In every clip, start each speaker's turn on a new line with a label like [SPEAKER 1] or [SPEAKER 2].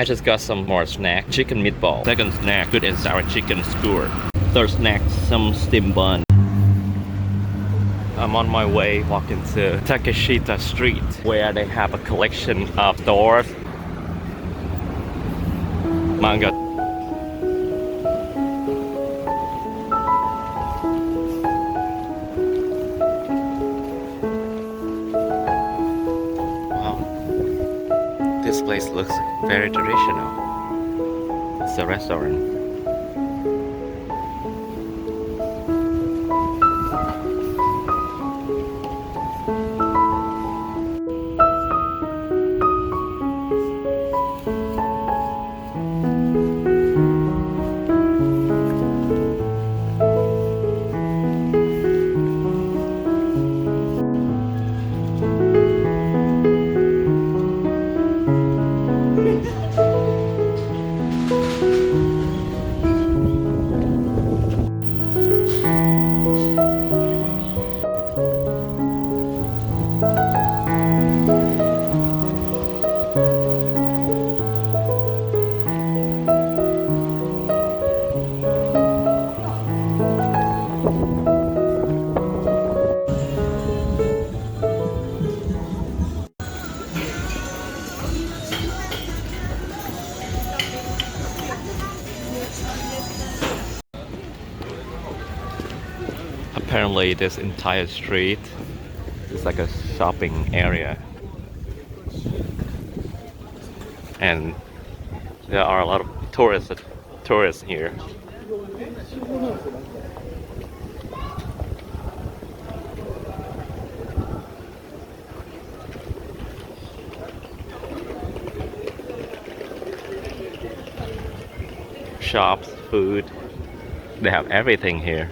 [SPEAKER 1] just got some more snack. Chicken meatball. Second snack, sweet and sour chicken skewer. Third snack, some steamed bun. I'm on my way walking to Takeshita Street, where they have a collection of stores, manga. Wow, this place looks very traditional. It's a restaurant. Apparently this entire street is like a shopping area, and there are a lot of tourists here. Shops, food, they have everything here.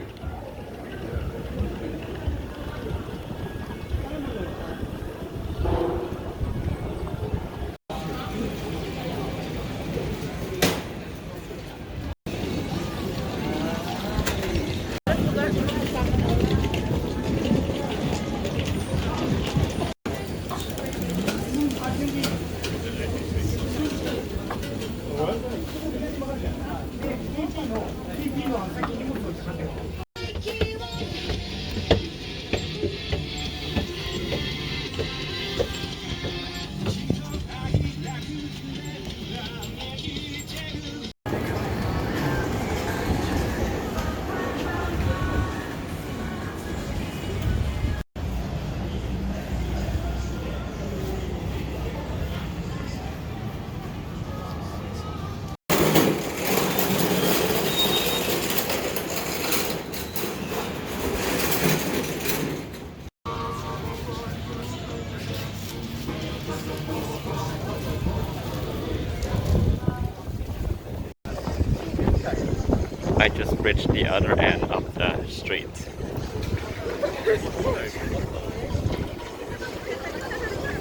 [SPEAKER 1] I just reached the other end of the street.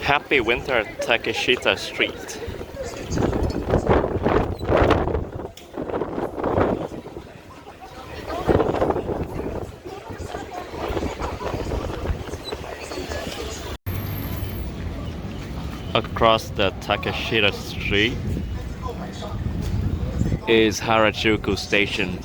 [SPEAKER 1] Happy winter, Takeshita Street. Across the Takeshita Street is Harajuku Station.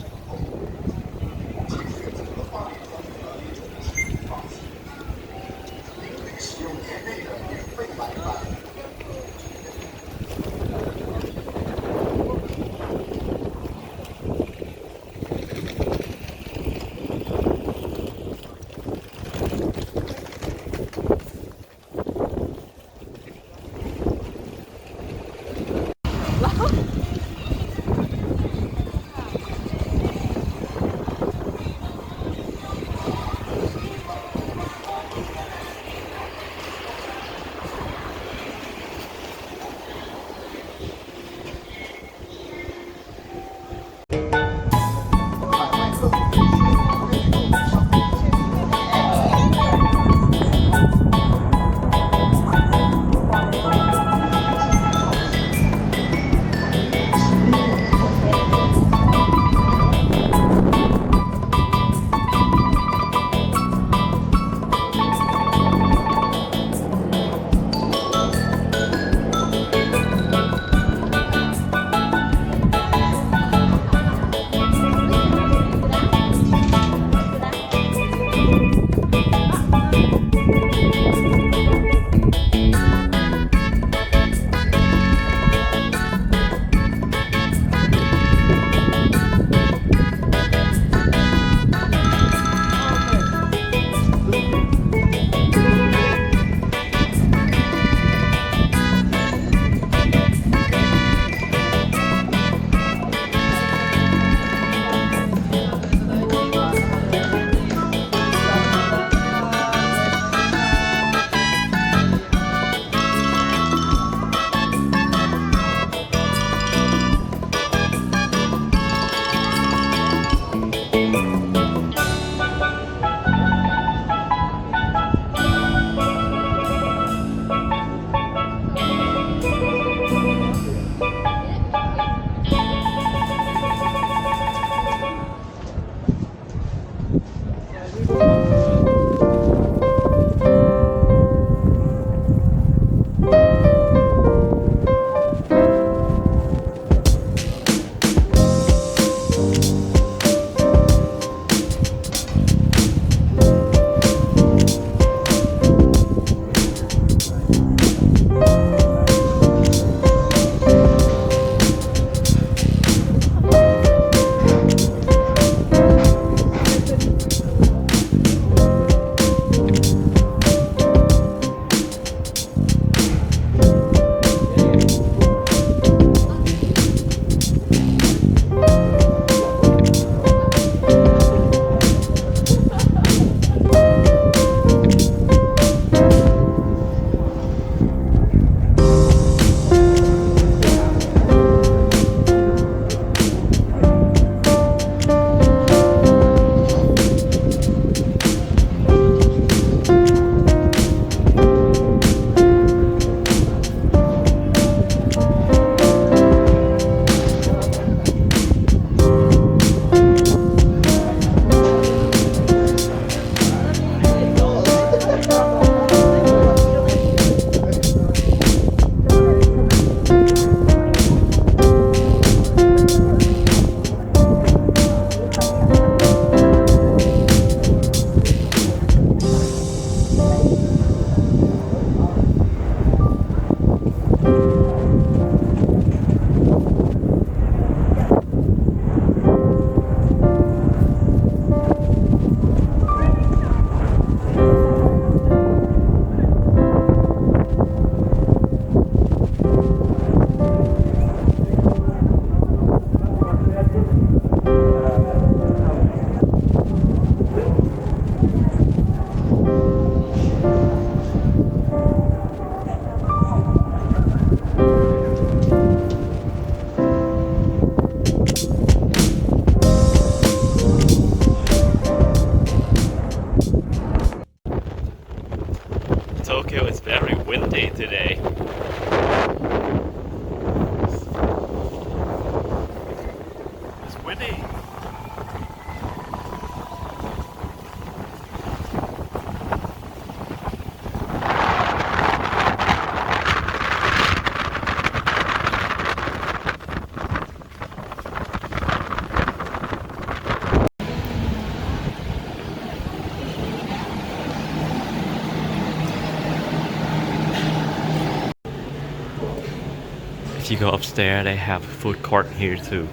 [SPEAKER 1] If you go upstairs, they have food court here too.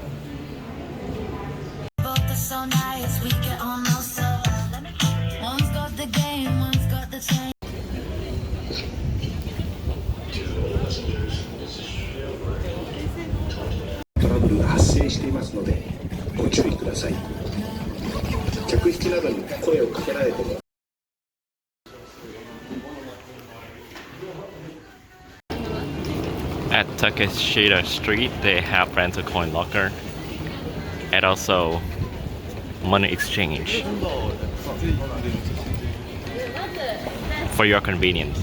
[SPEAKER 2] Both are so nice, we get on so. One's got the game, one's got the chain.
[SPEAKER 3] トラブルが発生していますのでご注意ください。客引きなどに声をかけられても
[SPEAKER 1] At Takeshita Street, they have rental coin locker and also money exchange for your convenience.